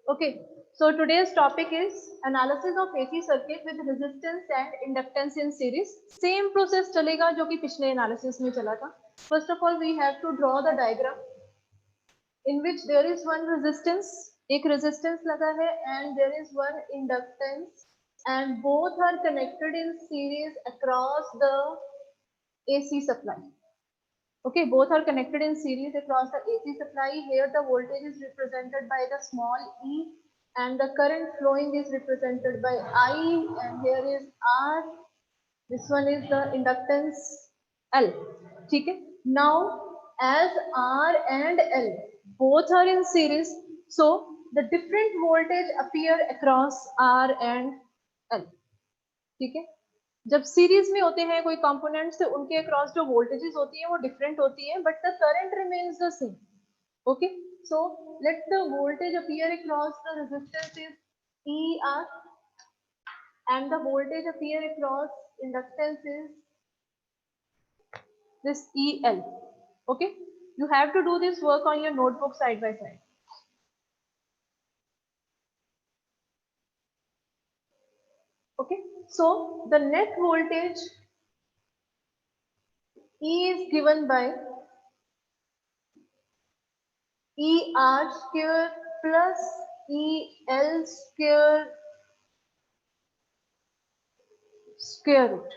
Okay, so today's topic is analysis of AC circuit with resistance and inductance in series. Same process चलेगा जो कि पिछले analysis में चला था. First of all, we have to draw the diagram in which there is one resistance, एक resistance लगा है, and there is one inductance, and both are connected in series across the AC supply. Okay, both are connected in series across the AC supply. Here the voltage is represented by the small e and the current flowing is represented by I, and here is R. This one is the inductance L. ठीक है. Now as R and L both are in series, so the different voltage appear across R and L. ठीक है. जब series में होते हैं कोई components तो उनके अक्रॉस जो वोल्टेजेस होती है वो डिफरेंट होती है, but the current remains the same. Okay, so let the voltage appear across the resistance is ER and the voltage appear across inductance is this EL. Okay, you have to do this work on your notebook side by side. Okay, so the net voltage E is given by ER square plus EL square root,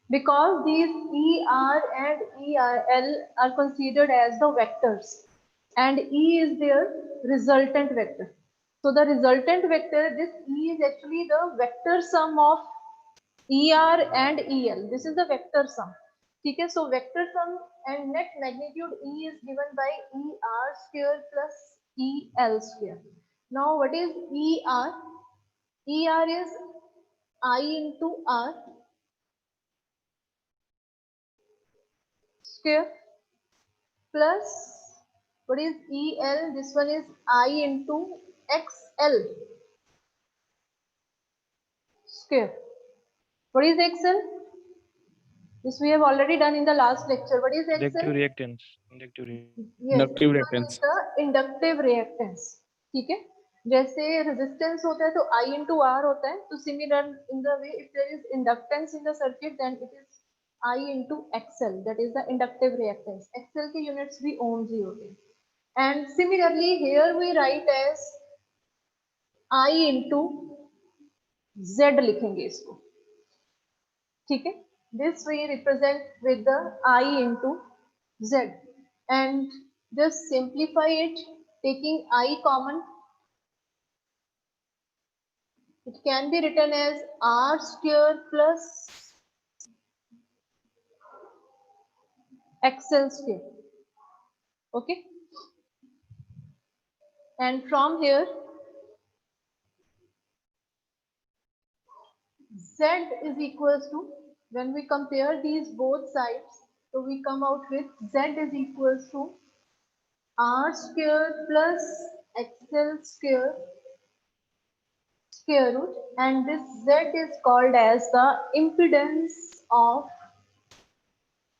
because these ER and EL are considered as the vectors and E is their resultant vector. So the resultant vector, this E is actually the vector sum of ER and EL. This is the vector sum. ठीक है, so vector sum and net magnitude E is given by ER square plus EL square. Now what is ER? ER is I into R square plus what is EL? This one is I into XL square. What is XL? This we have already done in the last lecture. What is XL? Inductive reactance. Inductive reactance. The inductive reactance. ठीक है. जैसे resistance होता है तो I into R होता है. तो similar in the way if there is inductance in the circuit, then it is I into XL. That is the inductive reactance. XL के units भी ohms ही होते हैं. And similarly here we write as I into Z लिखेंगे इसको. ठीक है. This we represent with the I into Z, and just simplify it taking I common. It can be written as R square plus XL square. Okay, and from here Z is equals to, when we compare these both sides, so we come out with Z is equals to R square plus XL square root, and this Z is called as the impedance of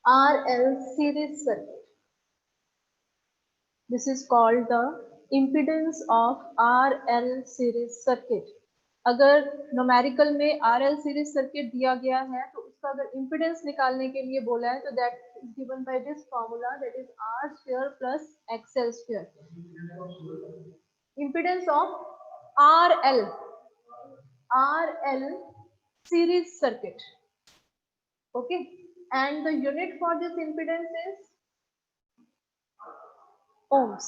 RL series circuit. This is called the impedance of RL series circuit. अगर numerical में RL series circuit दिया गया है तो उसका अगर impedance निकालने के लिए बोला है तो that is given by this formula, that is R square plus XL square. Impedance of RL series circuit. Okay, and the unit for this impedance is ohms.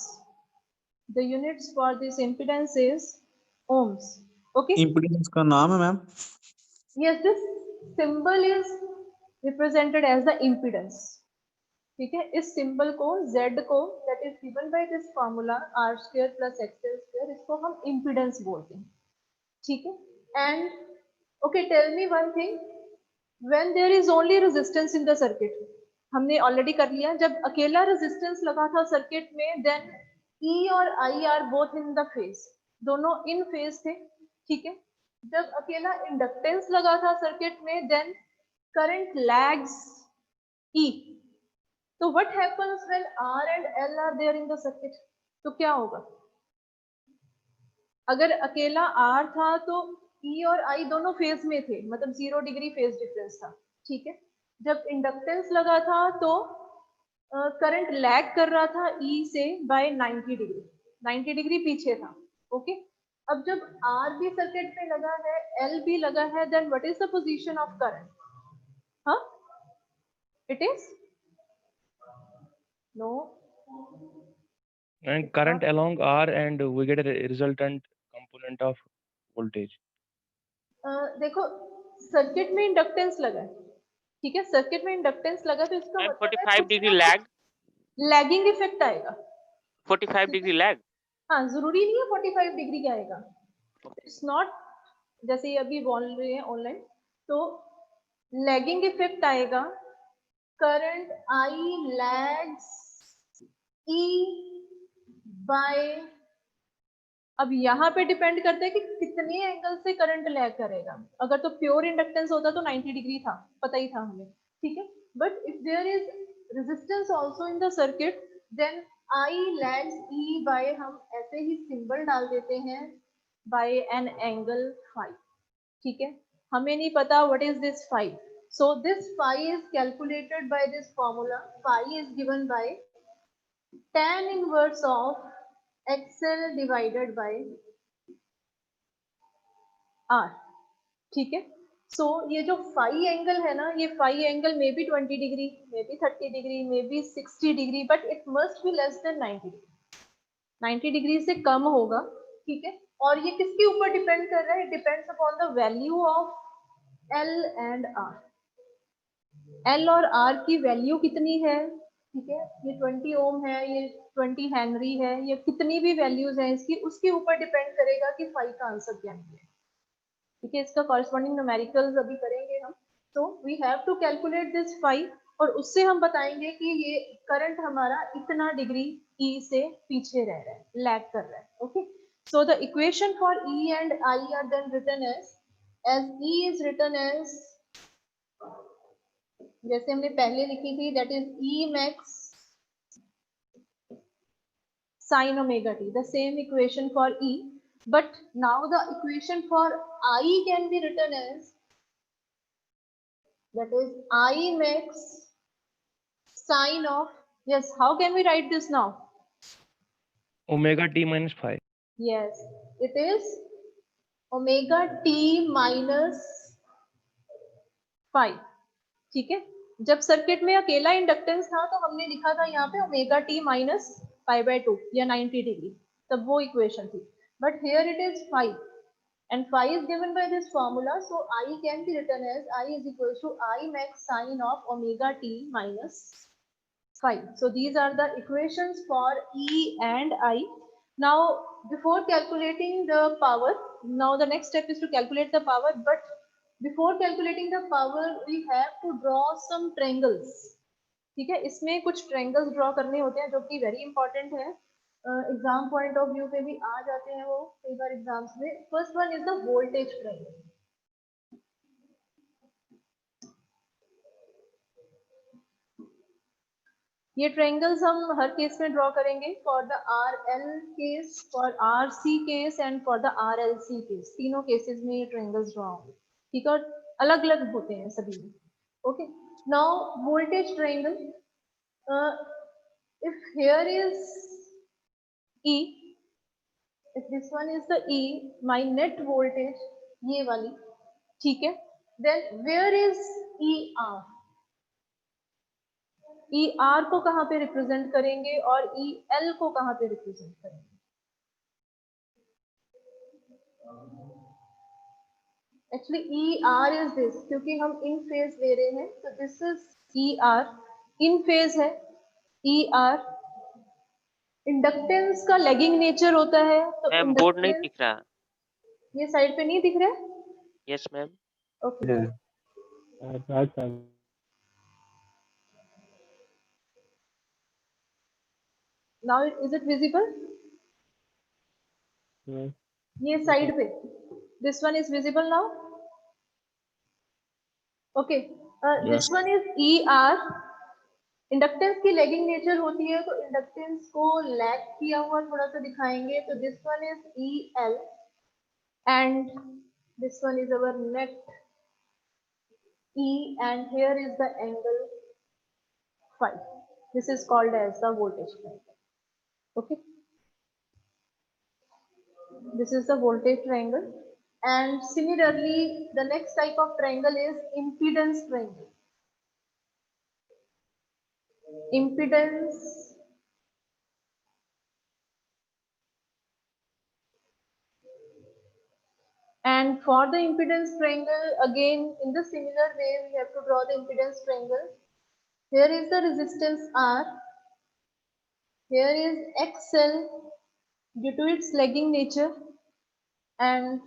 The units for this impedance is ohms. Okay, impedance का नाम है ma'am? Yes, this symbol is represented as the impedance. ठीक है, इस symbol को Z को that is given by this formula R square plus XL square, इसको हम impedance बोलते हैं. ठीक है, and okay, tell me one thing, when there is only resistance in the circuit, हमने already कर लिया, जब अकेला resistance लगा था circuit में, then E और I are both in the phase, दोनों in phase थे. ठीक है, जब अकेला inductance लगा था circuit में, then current lags E. तो what happens when R and L are there in the circuit? तो क्या होगा? अगर अकेला R था तो E और I दोनों फेज में थे, मतलब 0 डिग्री फेज डिफरेंस था, ठीक है। जब इंडक्टेंस लगा था तो करंट लैग कर रहा था E से बाय 90 डिग्री, 90 डिग्री पीछे था, ओके। अब जब R भी सर्किट में लगा है, L भी लगा है, then what is the position of current? हाँ, it is no, And current along R, and we get a resultant component of voltage. देखो सर्किट में इंडक्टेंस लगा है, ठीक है, सर्किट में इंडक्टेंस लगा तो इसका And मतलब है 45 कुछ degree ना lag. कुछ लैगिंग इफेक्ट आएगा। 45 degree lag. हाँ, जरूरी नहीं है 45 डिग्री का आएगा, इट्स नॉट, जैसे ये अभी बोल रहे हैं ऑनलाइन, तो लैगिंग इफेक्ट आएगा। Current I lags E by, अब यहाँ पे डिपेंड करता है कि कितने एंगल से करंट लैग करेगा। अगर तो प्योर इंडक्टेंस होता तो 90 डिग्री था, पता ही था हमें, ठीक है। But if there is resistance also in the circuit, then I lags E by, हम ऐसे ही सिंबल डाल देते हैं, बाय एन एंगल फाई, ठीक है। हमें नहीं पता what is this phi, so this phi is calculated by this formula. Phi is given by tan inverse of XL divided by R, ठीक है। सो ये जो फाई एंगल है ना, ये phi angle may be 20 degree, may be 30 degree, may be 60 degree, but it must be less than 90 degree, 90 degree से कम होगा, ठीक है। और ये किसके ऊपर डिपेंड कर रहा है? It depends upon the value of L and R। L और R की वैल्यू कितनी है, ठीक है, ये 20 ओम है, ये 20 हेनरी है, ये कितनी भी वैल्यूज है इसकी, उसके ऊपर डिपेंड करेगा कि फाई का आंसर क्या है, ठीक है। इसका कॉरेस्पॉन्डिंग न्यूमेरिकल्स अभी करेंगे हम। तो we have to calculate this phi, और उससे हम बताएंगे कि ये करंट हमारा इतना डिग्री E से पीछे रह रहा है, लैग कर रहा है, okay. So the equation for E and I are then written as E is written as, जैसे हमने पहले लिखी थी, that is E max sin omega t, the same equation for E, but now the equation for I can be written as, that is I max sin of, yes, how can we write this now? Omega t minus phi. Yes, it is omega t minus phi, ठीक है। जब circuit में अकेला inductance था तो हमने लिखा था यहाँ पे omega T minus pi by 2 या 90 डिग्री, तब वो इक्वेशन थी। But here it is phi, and phi is given by this formula, so I can be written as I is equal to I max sin of omega t minus phi. So these are the equations for E and I. Now before calculating the power, now the next step is to calculate the power, but before calculating the power we have to draw some triangles, ठीक है। इसमें कुछ triangles draw करने होते हैं जो कि very important है, एग्जाम पॉइंट ऑफ व्यू पे भी आ जाते हैं वो कई बार एग्जाम्स में। First one is the voltage triangle. ये ट्रायंगल्स हम हर केस में ड्रॉ करेंगे, for the RL case, for RC case and for the RLC case, तीनों केसेस में ये ट्रायंगल्स ड्रॉ होंगे, ठीक है, और अलग अलग होते हैं सभी में, okay. Now voltage triangle, if here is E, if this one is the E, my net voltage ये वाली, ठीक है, then where is ER? ER को कहाँ पे रिप्रेजेंट करेंगे और EL को कहाँ पे रिप्रेजेंट करेंगे? एक्चुअली ER is this, क्योंकि हम इन फेज ले रहे हैं, तो this is ER, in phase है ER। इंडक्टेंस का लेगिंग नेचर होता है, तो मैम बोर्ड नहीं दिख रहा। ये साइड पे नहीं दिख रहा है? Yes ma'am. Okay, now is it visible? ये साइड पे, this one is visible now, okay. This one is ER। Inductance की लैगिंग नेचर होती है, तो इंडक्टेंस को लैग किया हुआ थोड़ा सा दिखाएंगे, तो this one is EL। and this one is our net E, and here is the angle phi. This is called as the voltage triangle. Okay, this is the voltage triangle. And similarly, the next type of triangle is impedance triangle. Impedance and for the impedance triangle, again in the similar way we have to draw the impedance triangle. Here is the resistance R, here is XL due to its lagging nature, and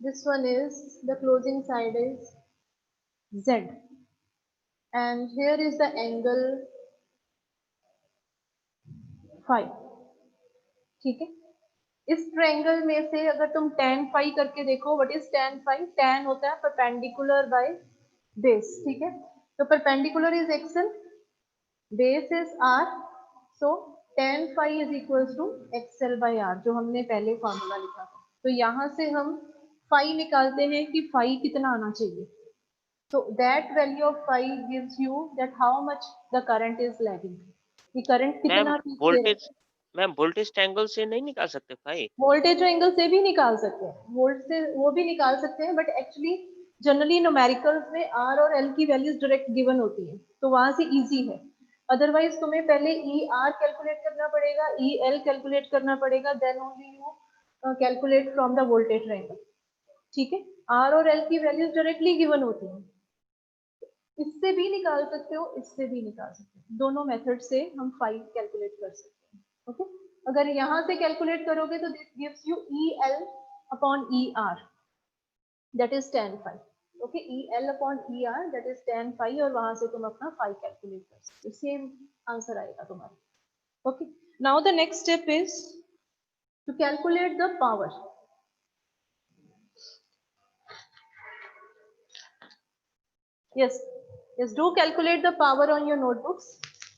this one is the closing side is Z, and here is the angle phi. ठीक है, इस triangle में से अगर तुम tan phi करके देखो, what is tan phi? tan होता है परपेंडिकुलर बाय बेस, ठीक है, तो perpendicular is XL, base is R, so tan phi is equals to XL by R, जो हमने पहले फॉर्मूला लिखा था। तो यहाँ से हम phi निकालते हैं कि phi कितना आना चाहिए, so that value of phi gives you that how much the current is lagging, कि करंट कितना पीछे। मैम वोल्टेज ट्रायंगल से नहीं निकाल सकते भाई? वोल्टेज एंगल से भी निकाल सकते हैं, वोल्ट से वो भी निकाल सकते हैं, बट एक्चुअली जनरली न्यूमेरिकल्स में R और L की वैल्यूज डायरेक्ट गिवन होती है, तो वहां से इजी है। अदरवाइज तुम्हें पहले ER कैलकुलेट करना पड़ेगा, EL कैलकुलेट करना पड़ेगा, then only you calculate from the voltage triangle, ठीक है। R और L की वैल्यूज डायरेक्टली गिवन होती हैं, इससे भी निकाल सकते हो, इससे भी निकाल सकते हो, दोनों मेथड से हम फाई कैलकुलेट कर सकते हैं। ओके, अगर यहाँ से कैलकुलेट करोगे तो this gives you EL upon ER, that is tan phi। Okay, EL upon ER that is tan phi, और वहां से तुम अपना फाई कैलकुलेट कर सकते हो, सेम आंसर आएगा तुम्हारा। Okay, now the next step is to calculate the power. Yes, yes, do calculate the power on your notebooks.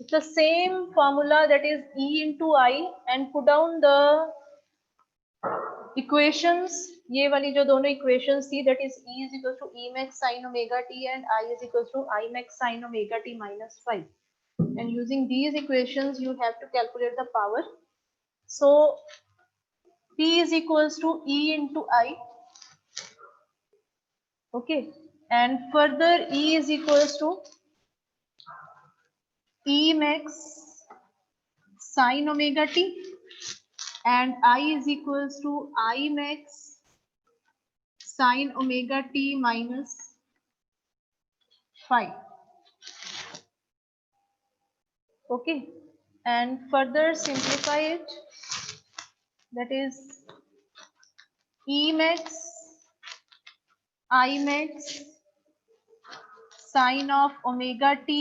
It's the same formula, that is E into I, and put down the equations. ये वाली जो दोनों equations थी, that is E is equal to E max sin omega t and I is equal to I max sin omega t minus 5. And using these equations, you have to calculate the power. So P is equals to E into I. Okay, and further E is equals to E max sin omega t, and I is equals to I max sin omega t minus 5. Okay, and further simplify it, that is E max I max sin of omega t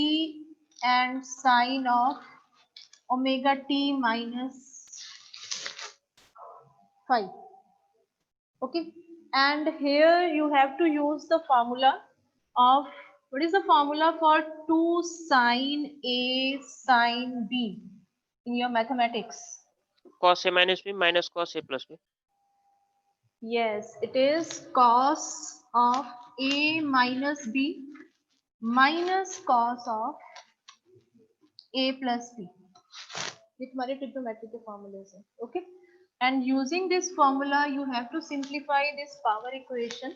and sin of omega t minus 5. Okay, and here you have to use the formula of, what is the formula for 2 sin A sin B in your mathematics? cos A minus B minus cos A plus B. Yes, it is cos of A minus B minus cos of A plus B. ये तुम्हारे trigonometry के formulas हैं, okay? And using this formula, you have to simplify this power equation.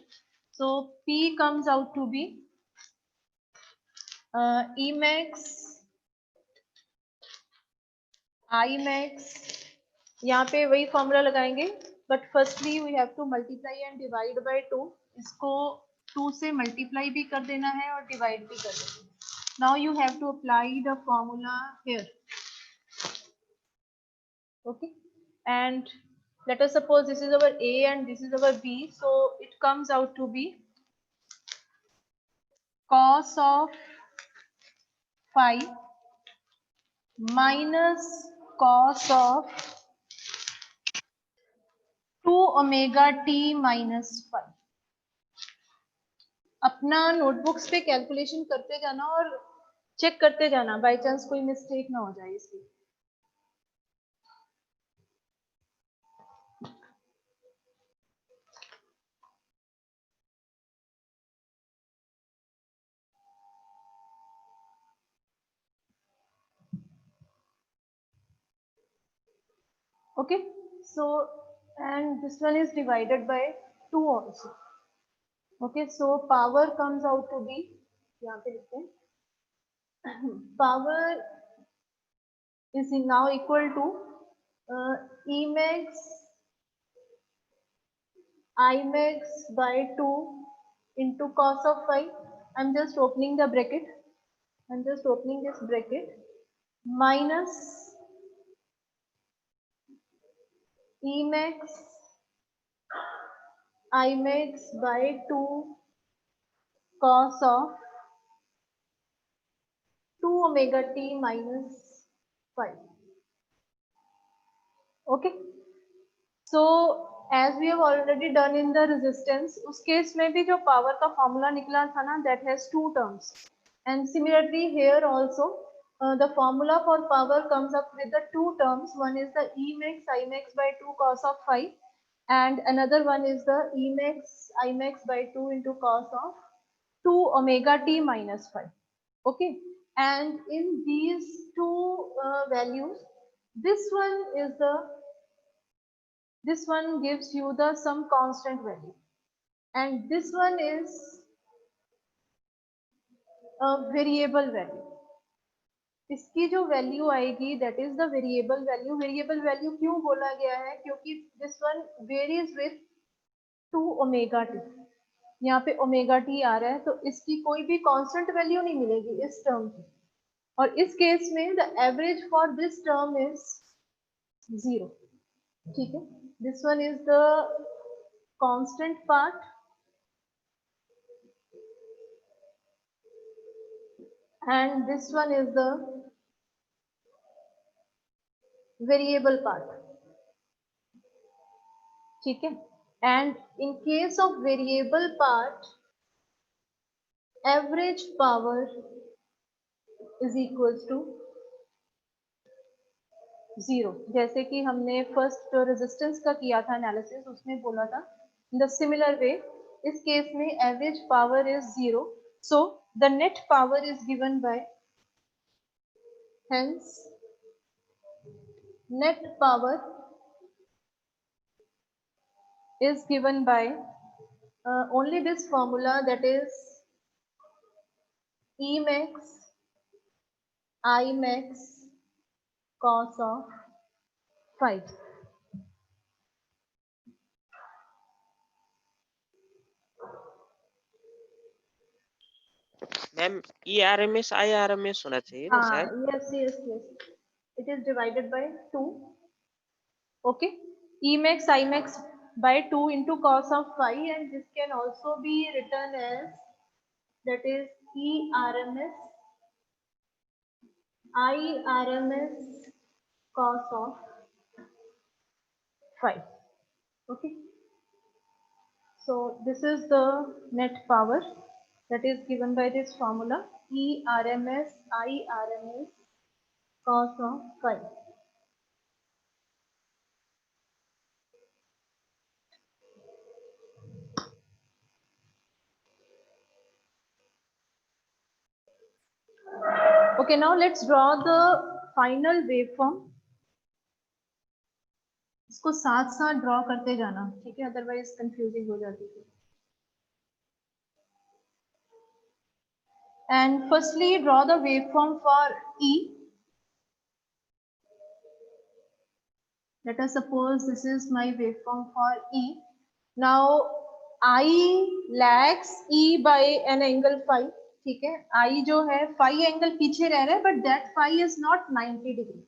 So P comes out to be E max I max, यहाँ पे वही formula लगाएंगे, but firstly we have to multiply and divide by 2, इसको 2 से multiply भी कर देना है और डिवाइड भी कर देना है। Now you have to apply the formula here, okay, and let us suppose this is our A and this is our B, so it comes out to be cos of phi minus cos of 2 omega t minus 5. अपना notebooks पे calculation करते जाना और check करते जाना, by chance कोई mistake ना हो जाए इसकी। Okay, so and this one is divided by 2 also. Okay, so power comes out to be, यहाँ पे लिखते हैं, power is now equal to E max I max by 2 into cos of phi. I'm just opening the bracket. I'm just opening this bracket, minus E max I max by 2 cos of 2 omega t minus phi. Okay, so as we have already done in the resistance, उस case में भी जो power का formula निकला था ना, that has 2 terms, and similarly here also the formula for power comes up with the 2 terms. One is the E max I max by 2 cos of phi, and another one is the E max I max by 2 into cos of 2 omega t minus phi. Okay, and in these two values, this one gives you the some constant value, and this one is a variable value. इसकी जो value आएगी that is the variable value. Variable value क्यों बोला गया है? क्योंकि this one varies with 2 omega t. यहाँ पे omega t आ रहा है, तो इसकी कोई भी constant value नहीं मिलेगी इस term की, और इस केस में the average for this term is 0. ठीक है, this one is the constant part, and this one is the variable part. ठीक है, and in case of variable part, average power is equals to 0. जैसे कि हमने first जो resistance का किया था एनालिसिस, उसमें बोला था in the similar way इस केस में average power is 0, so the net power is given by, hence net power is given by only this formula, that is E max I max cos of phi. Ma'am ERMS IRMS होना चाहिए ना शायद? Yes. It is divided by 2. Okay. E max I max by 2 into cos of phi, and this can also be written as, that is ERMS IRMS cos of phi. Okay. So this is the net power that is given by this formula, ERMS IRMS cos of phi. Okay, now let's draw the final waveform. इसको साथ साथ draw करते जाना, ठीक है, otherwise confusing हो जाती है. And firstly, draw the waveform for E. Let us suppose this is my waveform for E. Now I lags E by an angle phi. ठीक है, I जो है phi एंगल पीछे रह रहा है, but that phi is not 90 degree.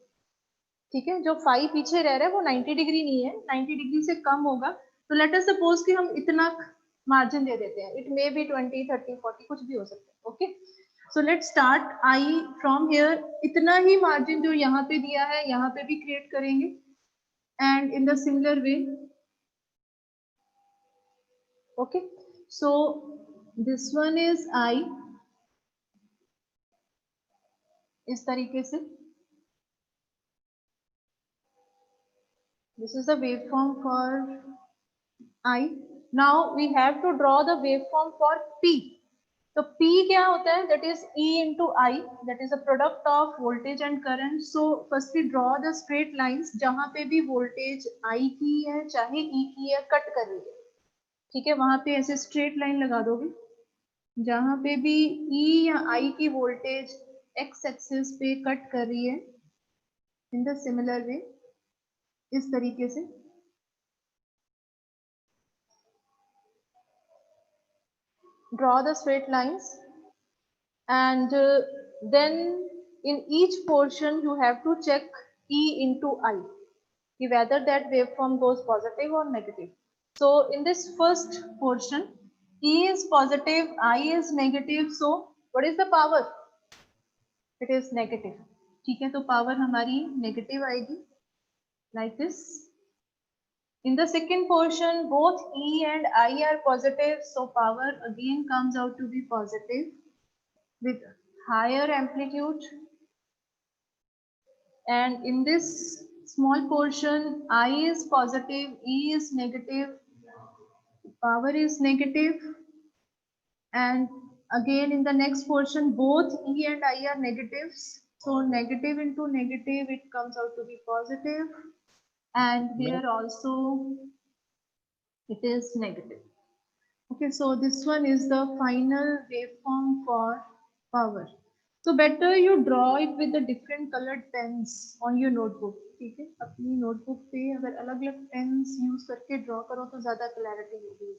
ठीक है, जो phi पीछे रह रहा है वो 90 डिग्री नहीं है, 90 डिग्री से कम होगा. तो लेट अस सपोज कि हम इतना मार्जिन दे देते हैं, इट मे बी 20, 30, 40 कुछ भी हो सकता है. Okay, so let start I from here. इतना ही मार्जिन जो यहाँ पे दिया है यहाँ पे भी क्रिएट करेंगे, and in the similar way. Okay, so this one is I, इस तरीके से. This is the waveform for I. Now we have to draw the waveform for P. तो P क्या होता है? That is E into I, that is a product of voltage and current. So firstly draw the straight lines. जहाँ पे भी voltage I की है चाहे E की है, कट कर रही है, ठीक है, वहां पे ऐसे स्ट्रेट लाइन लगा दोगे. जहाँ पे भी E या I की वोल्टेज x एक्सिस पे कट कर रही है, इन द सिमिलर वे, इस तरीके से draw the straight lines, and then in each portion you have to check E into I, whether that waveform goes positive or negative. So in this first portion, E is positive, I is negative, so what is the power? It is negative. ठीक है, तो power हमारी negative आएगी, like this. In the second portion, both E and I are positive, so power again comes out to be positive with higher amplitude. And in this small portion, I is positive, E is negative, power is negative. And again in the next portion, both E and I are negatives, so negative into negative, it comes out to be positive. And here also it is negative. Okay, so this one is the final waveform for power. So better you draw it with the different colored pens on your notebook. ठीक है, अपनी notebook पे अगर अलग-अलग pens use करके draw करो तो ज़्यादा clarity होगी.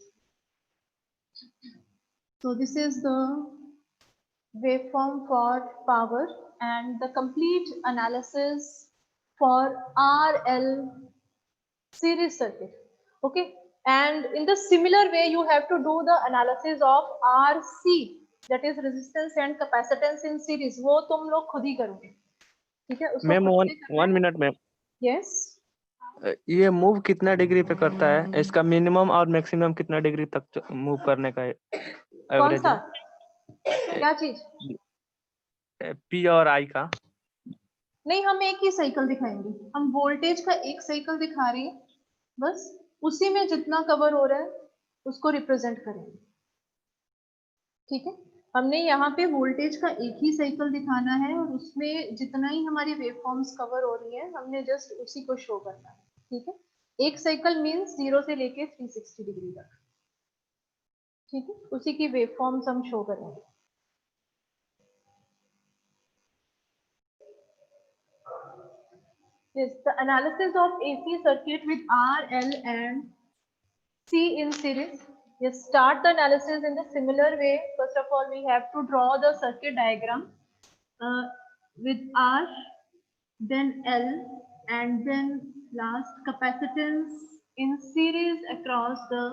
So this is the waveform for power and the complete analysis for RL series circuit. Okay, and in the similar way you have to do the analysis of RC, that is resistance and capacitance in series. वो तुम लोग खुद ही करोगे, ठीक है, उसको ma'am खुद से करना है. 1 मिनट मैम. Yes, ये मूव कितना डिग्री पे करता है? इसका मिनिमम और मैक्सिमम कितना डिग्री तक मूव करने का कौन एवरेज सा, है? क्या चीज? पी और आई का. नहीं, हम एक ही साइकिल दिखाएंगे, हम वोल्टेज का एक साइकिल दिखा रहे हैं, बस उसी में जितना कवर हो रहा है उसको रिप्रेजेंट करेंगे. ठीक है, हमने यहाँ पे वोल्टेज का एक ही साइकिल दिखाना है और उसमें जितना ही हमारी वेवफॉर्म्स कवर हो रही है हमने जस्ट उसी को शो करना है. ठीक है, एक साइकिल मींस 0 से लेके 360 डिग्री तक. ठीक है, उसी की वेवफॉर्म्स हम शो करेंगे. Yes, the analysis of AC circuit with R, L and C in series. Yes, start the analysis in the similar way. First of all, we have to draw the circuit diagram with R, then L, and then last capacitance in series across the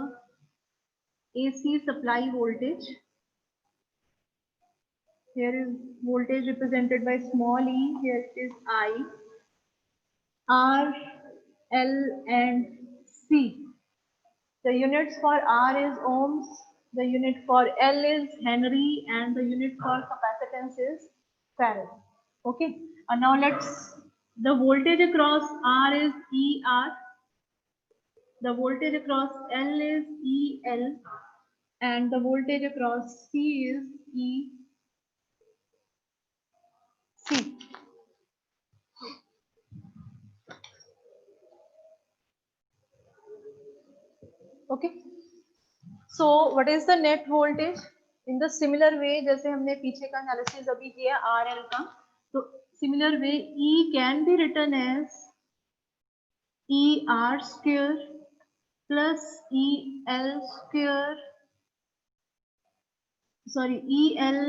AC supply voltage. Here is voltage represented by small e, here it is I, R, L and C. The units for R is ohms, the unit for L is Henry, and the unit for capacitance is farad. Okay, and now the voltage across R is ER, the voltage across L is EL, and the voltage across C is EC. Okay, so what is the net voltage? In the similar way, जैसे हमने पीछे का analysis अभी किया RL का, तो similar way E can be written as ER square plus EL square, sorry EL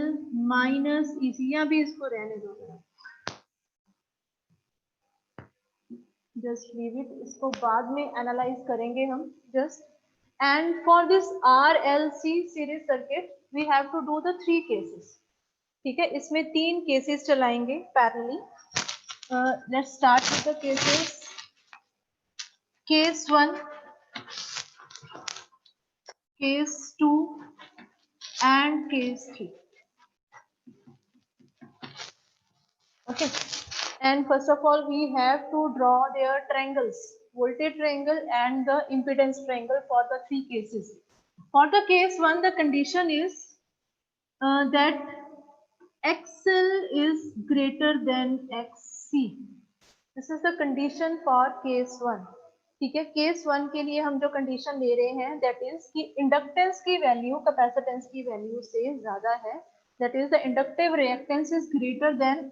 minus EC. यहाँ भी इसको रहने दो, just leave it, इसको बाद में एनालाइज करेंगे हम just. And for this RLC series circuit, we have to do the 3 cases. ठीक है, इसमें 3 cases चलाएंगे parallelly. Let's start with the cases. Case 1, case 2, and case 3. Okay, and first of all, we have to draw their triangles, voltage triangle and the impedance triangle for the 3 cases. For the case 1, the condition is that XL is greater than XC. This is the condition for case 1. ठीक है, case 1 के लिए हम जो condition ले रहे हैं that is कि इंडक्टेंस की वैल्यू कैपेसिटेंस की वैल्यू से ज्यादा है, that is the inductive reactance is greater than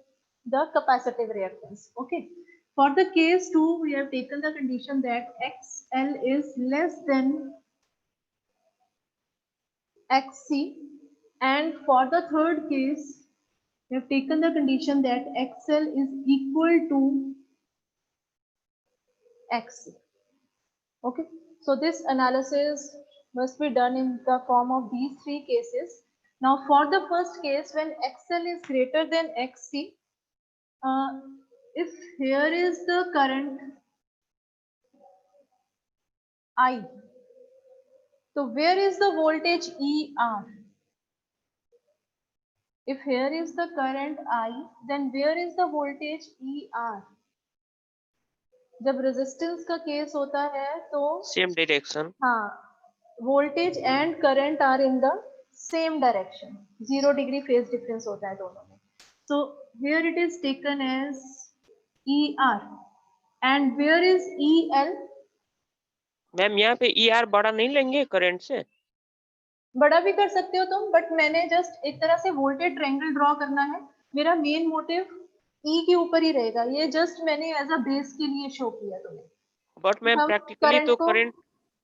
the capacitive reactance. Okay, for the case 2 we have taken the condition that XL is less than XC, and for the third case we have taken the condition that XL is equal to XC. Okay, so this analysis must be done in the form of these three cases. Now for the first case, when XL is greater than XC, if here is the current I, so where is the voltage ER? If here is the current I, then where is the voltage ER? जब resistance का case होता है तो same direction. हाँ, voltage and current are in the same direction, 0 degree phase difference होता है दोनों में. So here it is taken as ER and where is EL? Ma'am यहाँ पे ER बड़ा नहीं लेंगे करंट से? बड़ा भी कर सकते हो तुम, बट मैंने जस्ट एक तरह से वोल्टेज ट्रायंगल ड्रॉ करना है. मेरा मेन मोटिव E के ऊपर ही रहेगा, ये जस्ट मैंने एज अ बेस के लिए शो किया तुम्हें. बट मैम हम प्रैक्टिकली तो को करंट,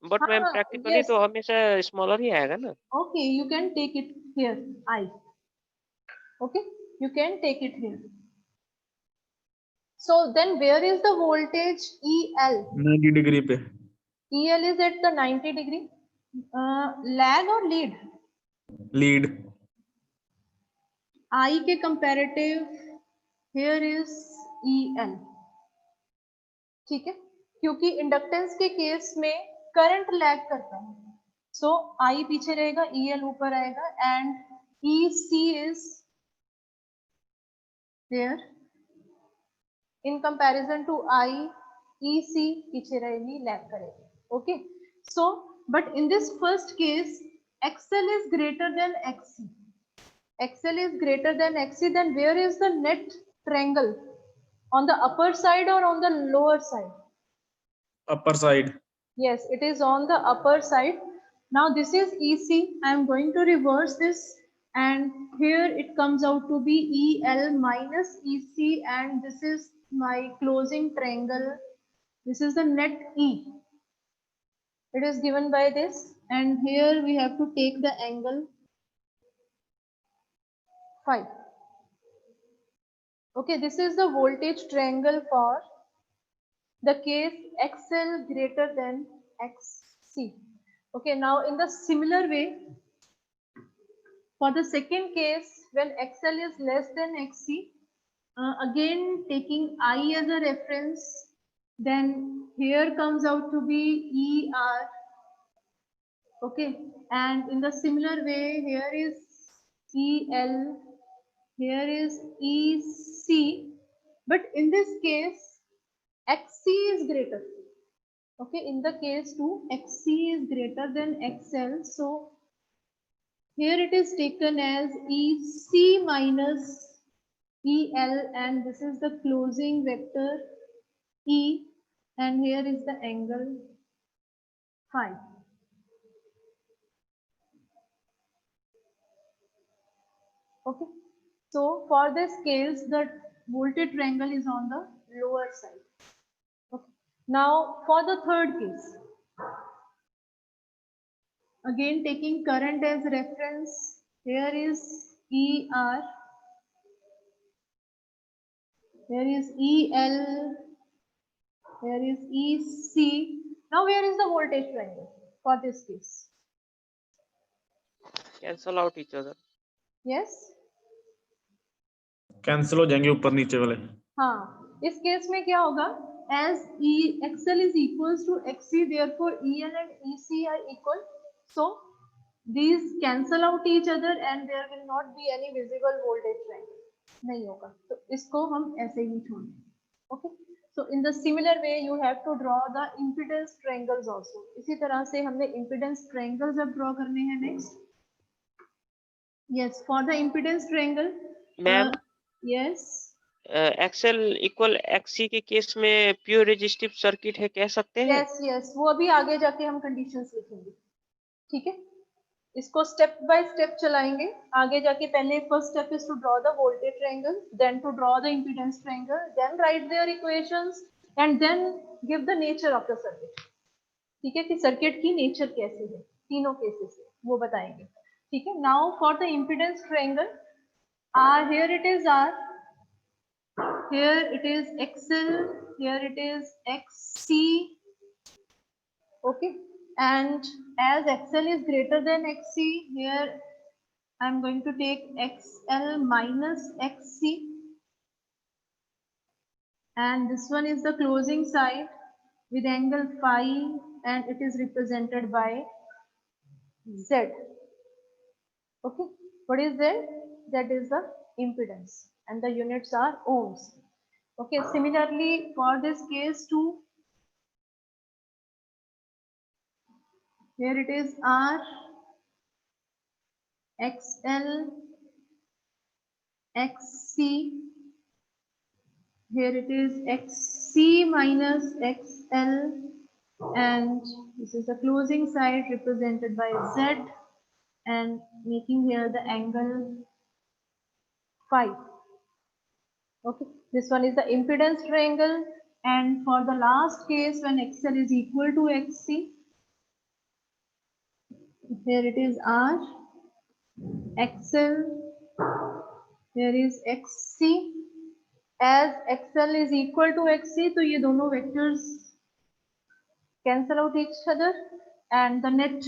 बट मैम हाँ, प्रैक्टिकली yes, तो हमेशा स्मॉलर ही आएगा ना. okay, you can take it here, I. Okay, you can take it here. So then where is the voltage EL? 90 degree पे. EL is at the 90 degree. Lag or lead? Lead. I के comparative here is EL. ठीक है, क्योंकि inductance के case में current lag करता है, सो I पीछे रहेगा, EL ऊपर आएगा, and EC is there. In comparison to I, EC पीछे रहेगी, लैग करेगी. Okay, so but in this first case XL is greater than XC. XL is greater than XC, then where is the net triangle? On the upper side or on the lower side? Upper side. Yes, it is on the upper side. Now this is EC. I am going to reverse this, and here it comes out to be EL minus EC, and this is my closing triangle. This is the net E. It is given by this, and here we have to take the angle phi. Okay, this is the voltage triangle for the case XL greater than XC. Okay, now in the similar way, for the second case, when XL is less than XC, again taking I as a reference, then here comes out to be ER. Okay, and in the similar way, here is EL, here is EC, but in this case XC is greater. Okay, in the case 2, XC is greater than XL, so here it is taken as EC minus EL, and this is the closing vector E, and here is the angle phi. Okay, so for this case the voltage triangle is on the lower side. Okay, now for the third case, again taking current as reference, here is ER, here is EL, here is EC. Now where is the voltage triangle for this case? Cancel out each other. Yes, cancel हो जाएंगे ऊपर नीचे वाले. हाँ, इस case में क्या होगा, as XL is equals to XC, therefore EL and EC are equal, so these cancel out each other and there will not be any visible voltage triangle. नहीं होगा, तो इसको हम ऐसे ही छोड़ देंगे. Okay, so in the similar way you have to draw the impedance triangles also. इसी तरह से हमने impedance triangles अब draw करने हैं next. Yes, for the impedance triangle. Ma'am Yes. XL equal XC के केस में प्योर रेजिस्टिव सर्किट है कह सकते हैं? Yes, yes. वो अभी आगे जाके हम कंडीशंस लिखेंगे. ठीक है, इसको स्टेप बाय स्टेप चलाएंगे. आगे जाके पहले first step is to draw the voltage triangle, then to draw the impedance triangle, then write their equations and then give the nature of the circuit. ठीक है, कि सर्किट की नेचर कैसी है तीनों केसेस में वो बताएंगे. ठीक है, now for the impedance triangle, here it is R, here it is XL, here it is XC. Okay, and as XL is greater than XC, here I am going to take XL minus XC, and this one is the closing side with angle phi, and it is represented by Z. Okay, what is Z? That is the impedance, and the units are ohms. Okay, similarly for this case too, here it is R, XL, XC, here it is XC minus XL, and this is the closing side represented by Z, and making here the angle phi. Okay, this one is the impedance triangle, and for the last case when XL is equal to XC, here it is R, XL, here is XC. As XL is equal to XC, तो ये दोनों vectors cancel out each other, and the net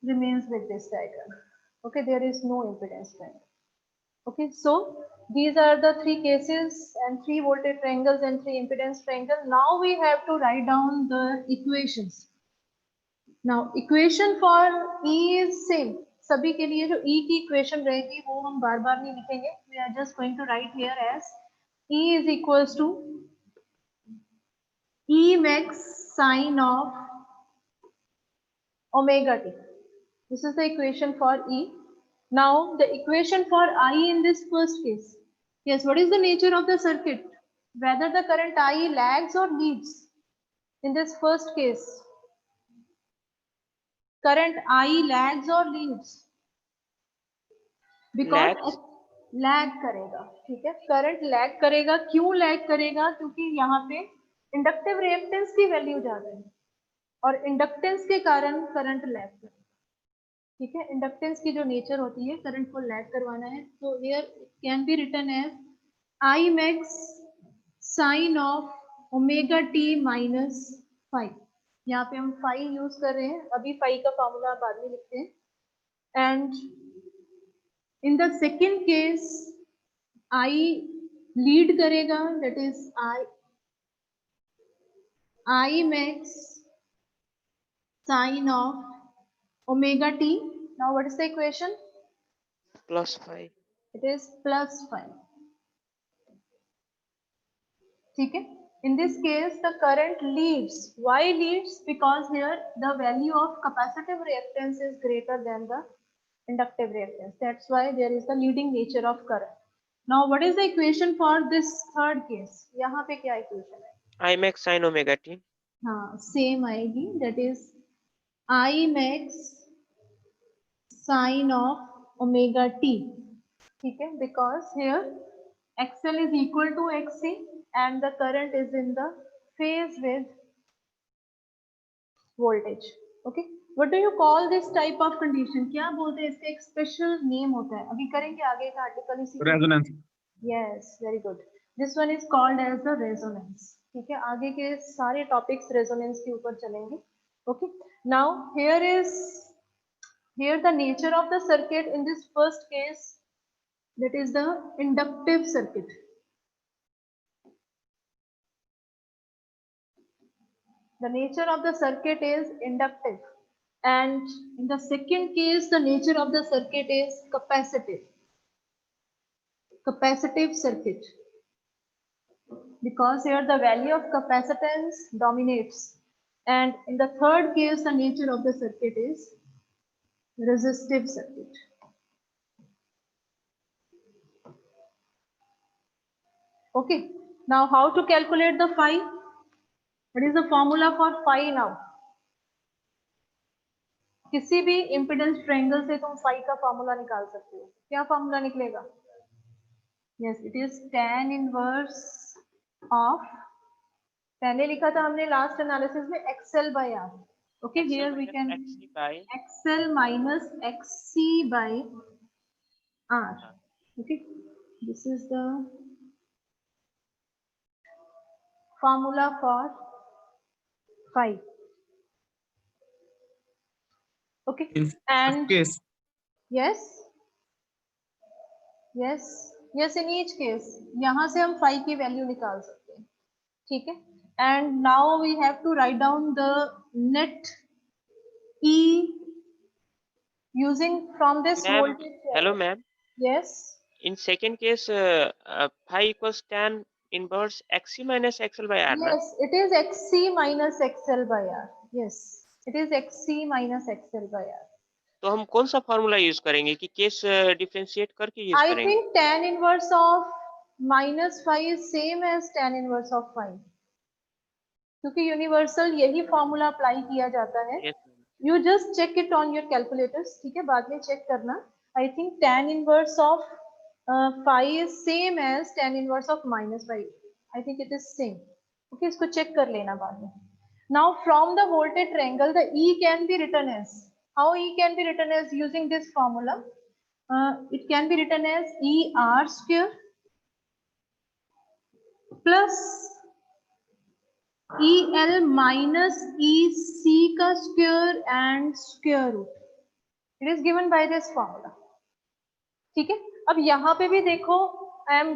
remains with this diagram. Okay, there is no impedance triangle. Okay, so these are the three cases and three voltage triangles and three impedance triangle. Now we have to write down the equations. Now equation for E is same. सभी के लिए जो E की equation रहेगी वो हम बार बार नहीं लिखेंगे. We are just going to write here as E is equals to E max sine of omega t. This is the equation for E. Now the equation for I in this first case. Yes, what is the nature of the circuit? Whether the current I lags or leads. In this first case, current I lags or leads? Because Lags. Lag करेगा. ठीक है, current lag करेगा. क्यों lag करेगा? क्योंकि यहाँ पे inductive reactance की वैल्यू ज्यादा है और इंडक्टेंस के कारण करंट लैग करेगा. ठीक है, इंडक्टेंस की जो नेचर होती है करंट को लैग करवाना है. तो here can be written as I max sine of omega T minus phi. यहाँ पे हम फाई यूज कर रहे हैं, अभी फाई का फॉर्मूला बाद में लिखते हैं. And in the second case I lead करेगा, that is I max sine of omega t. Now what is the equation? Plus 5. It is plus 5. ठीक है, in this case the current leads. Why leads? Because here the value of capacitive reactance is greater than the inductive reactance. That's why there is the leading nature of current. Now what is the equation for this third case? यहाँ पे क्या equation है? I max sin omega t. हाँ, same आएगी. That is I max sine of omega t. ठीक है, because here XL is equal to XC and the current is in the phase with voltage. Okay, what do you call this type of condition? क्या बोलते हैं इसका? एक special name होता है, अभी करेंगे आगे का आर्टिकल इसी. Resonance. Yes, very good. This one is called as the resonance. ठीक है, आगे के सारे टॉपिक्स रेजोनेंस के ऊपर चलेंगे. Okay, now here the nature of the circuit in this first case, that is the inductive circuit. The nature of the circuit is inductive, and in the second case the nature of the circuit is capacitive circuit, because here the value of capacitance dominates, and in the third case the nature of the circuit is resistive circuit. Okay, now how to calculate the phi? What is the formula for phi now? किसी भी impedance triangle से तुम phi का formula निकाल सकते हो. क्या formula निकलेगा? Yes, it is tan inverse of, पहले लिखा था हमने लास्ट एनालिसिस में XL by R. Okay, here we can XC by XL minus XC by R. Okay, this is the formula for phi. Okay, In and case, yes, yes, yes, in each case यहाँ से हम phi की value निकाल सकते हैं. ठीक है, and now we have to write down the net E using from this ma'am. voltage. Hello ma'am. Yes, In second case, phi equals tan inverse XC minus XL by R. Na? yes, it is XC minus XL by R. Yes, it is XC minus XL by R. तो हम कौन सा formula use करेंगे कि case differentiate करके use I करेंगे? think tan inverse of minus phi is same as tan inverse of phi. क्योंकि universal यही फॉर्मूला अप्लाई किया जाता है. Yes. You just check it on your calculators. ठीक है, बाद में चेक करना. I think tan inverse of phi is same as tan inverse of minus phi. I think it is same. Okay, इसको check कर लेना बाद में. Now from the voltage triangle, the E can be written as, how E can be written as using this formula? It can be written as ER square plus EL minus EC का square and square root. It is given by this formula. ठीक है, अब यहाँ पे भी देखो, I am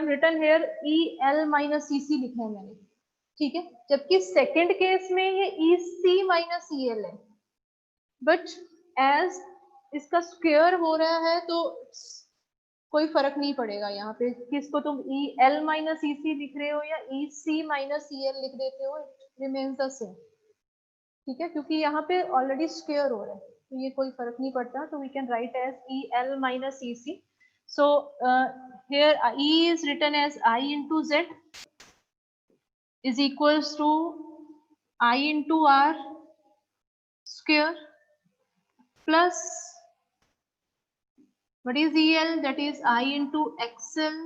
written here EL minus EC लिखा है मैंने. ठीक है, जबकि सेकंड केस में ये EC minus EL है, बट एज इसका स्क्वायर हो रहा है तो कोई फर्क नहीं पड़ेगा यहाँ पे किसको तुम EL minus EC लिख रहे हो या EC minus EL लिख देते हो, इट रिमेन्स द सेम. ठीक है, क्योंकि यहाँ पे ऑलरेडी स्क्वायर हो रहा है तो ये कोई फर्क नहीं पड़ता. तो we can write as EL minus EC. So here E is written as I into Z is equals to I into R square plus what is EL, that is I into XL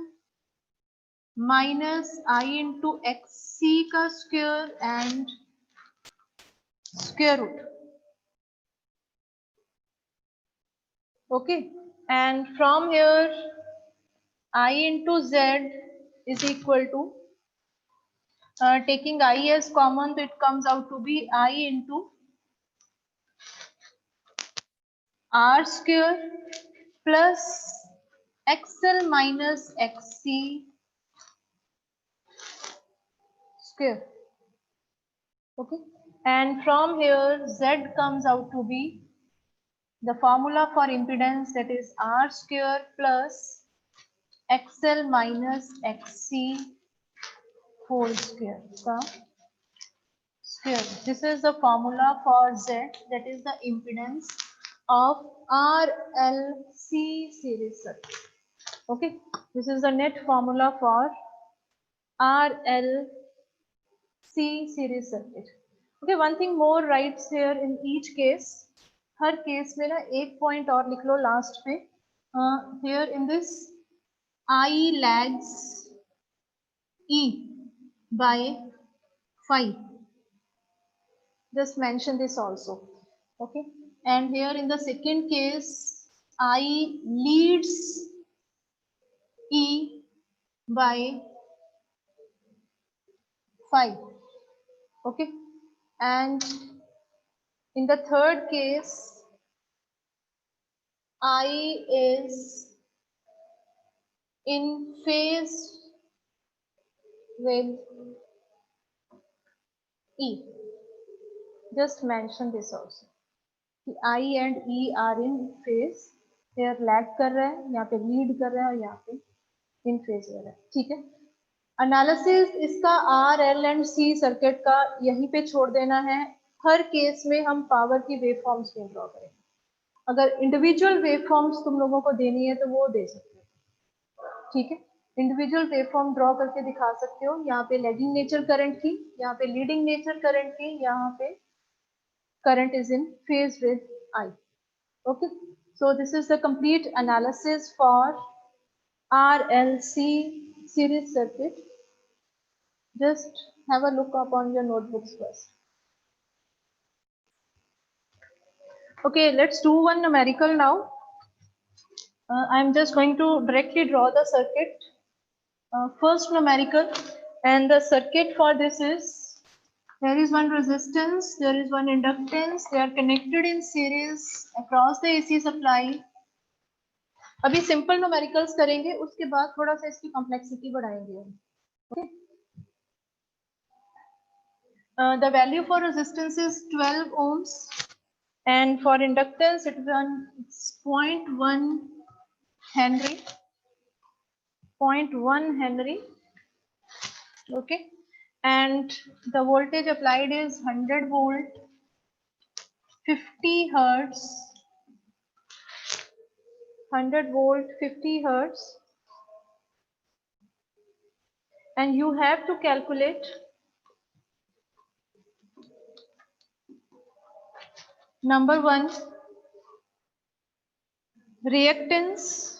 minus I into XC का square and square root. Okay, and from here I into Z is equal to, taking I as common, so it comes out to be I into R square plus XL minus XC square. Okay, and from here Z comes out to be the formula for impedance, that is R square plus XL minus XC whole square का square. This is the formula for Z, that is the impedance of RLC series circuit. Okay, this is the net formula for RLC series circuit. Okay, one thing more writes here in each case. Her case में ना एक point और लिख लो last पे. Here in this I lags E by phi. Just mention this also. Okay, and here in the second case I leads E by phi. Okay, and in the third case I is in phase with E. Just mention this also. I and E are in phase. Here lag कर रहा है, यहाँ पे lead कर रहा है और यहाँ पे in phase हो रहा है. ठीक है, एनालिसिस इसका RL एंड C सर्किट का यहीं पे छोड़ देना है. हर केस में हम पावर की वेव फॉर्म्स में ड्रॉ करेंगे. अगर इंडिविजुअल वेव फॉर्म्स तुम लोगों को देनी है तो वो दे सकते हो. ठीक है, इंडिविजुअल वेवफॉर्म ड्रॉ करके दिखा सकते हो। यहाँ पे लैगिंग नेचर करंट की, यहाँ पे लीडिंग नेचर करंट की, यहाँ पे current is in phase with I. Okay, so this is the complete analysis for RLC series circuit. Just have a look up on your notebooks first. Okay, let's do one numerical now. I'm just going to directly draw the circuit. First numerical, and the circuit for this is, there is one resistance, there is one inductance, they are connected in series across the AC supply. अभी simple numericals करेंगे, उसके बाद थोड़ा सा इसकी complexity बढ़ाएंगे। Okay, the value for resistance is 12 ohms and for inductance it is 0.1 henry, 0.1 henry. Okay, and the voltage applied is 100 volt, 50 hertz, 100 volt, 50 hertz, and you have to calculate number 1, reactance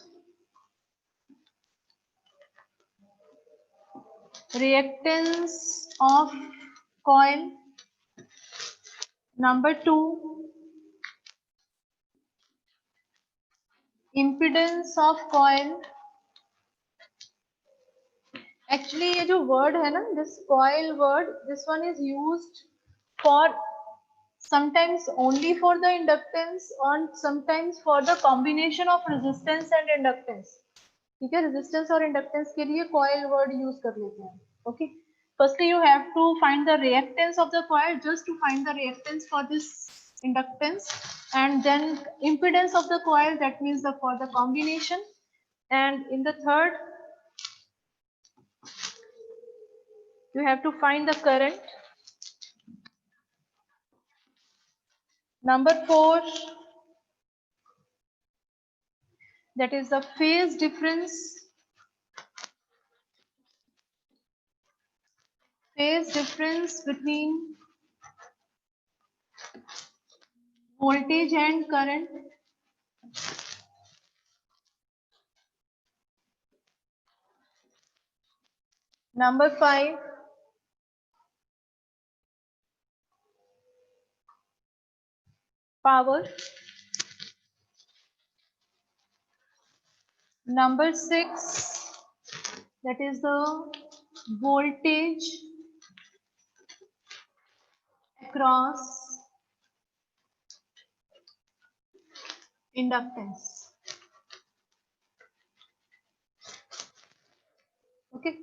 of coil. Number 2, impedance of coil. Actually ये जो word है ना, this coil word, this one is used for sometimes only for the inductance and sometimes for the combination of resistance and inductance. ठीक है, resistance और inductance के लिए coil word use कर लेते हैं. Okay, firstly you have to find the reactance of the coil, just to find the reactance for this inductance, and then impedance of the coil, that means for the combination, and in the third you have to find the current. Number 4, that is the phase difference, between voltage and current. Number 5, power. Number 6, that is the voltage across inductance. Okay,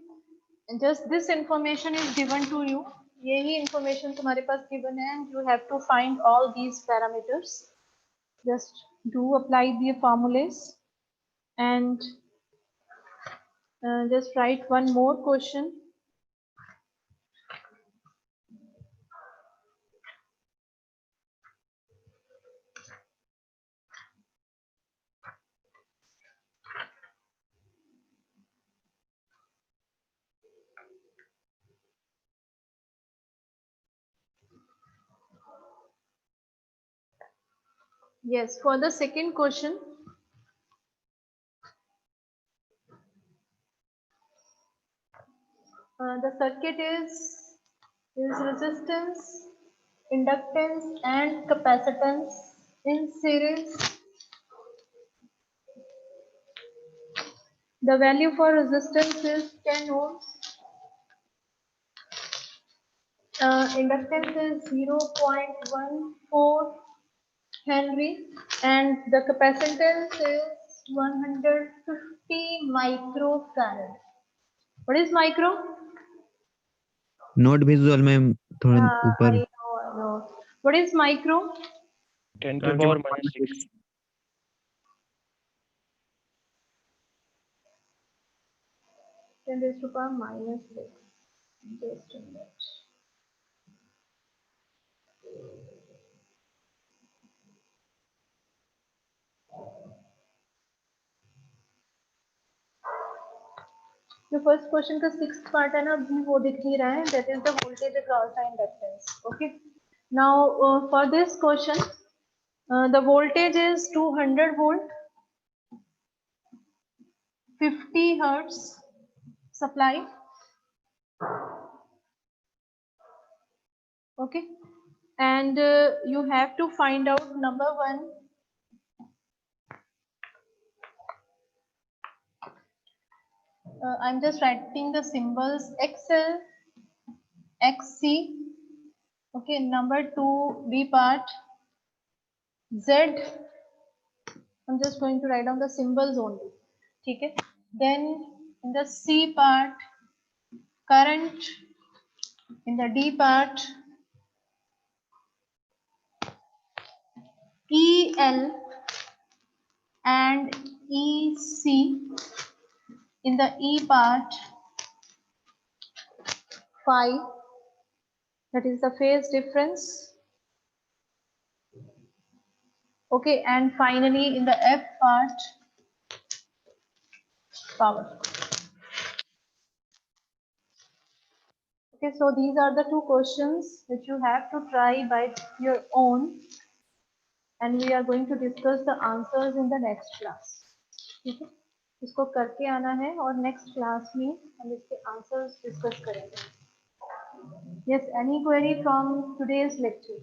and just this information is given to you. यही information तुम्हारे पास given है, and you have to find all these parameters. Just do apply the formulas and just write one more question. Yes, for the second question, the circuit is resistance, inductance and capacitance in series. The value for resistance is 10 ohms. Inductance is 0.14 Henry and the capacitance is 150 microfarad. What is micro? Note visual में थोड़ा ऊपर. I know. What is micro? 10 to the power minus 6. 10 raised to power minus 6. Just a minute. जो first question का 6th part है ना, अभी वो दिख नहीं रहा है, that is the voltage across the inductance. Okay, now for this question the voltage is 200 volt, 50 hertz supply. Okay, and you have to find out number one, I'm just writing the symbols XL, XC. Okay, number two, B part, Z. I'm just going to write down the symbols only. Okay, then in the C part, current. In the D part, EL and EC. In the E part, phi, that is the phase difference. Okay, and finally in the F part, power. Okay, so these are the two questions which you have to try by your own, and we are going to discuss the answers in the next class. ठीक है, इसको करके आना है और next class में हम इसके आंसर्स डिस्कस करेंगे. Yes, any query from today's lecture?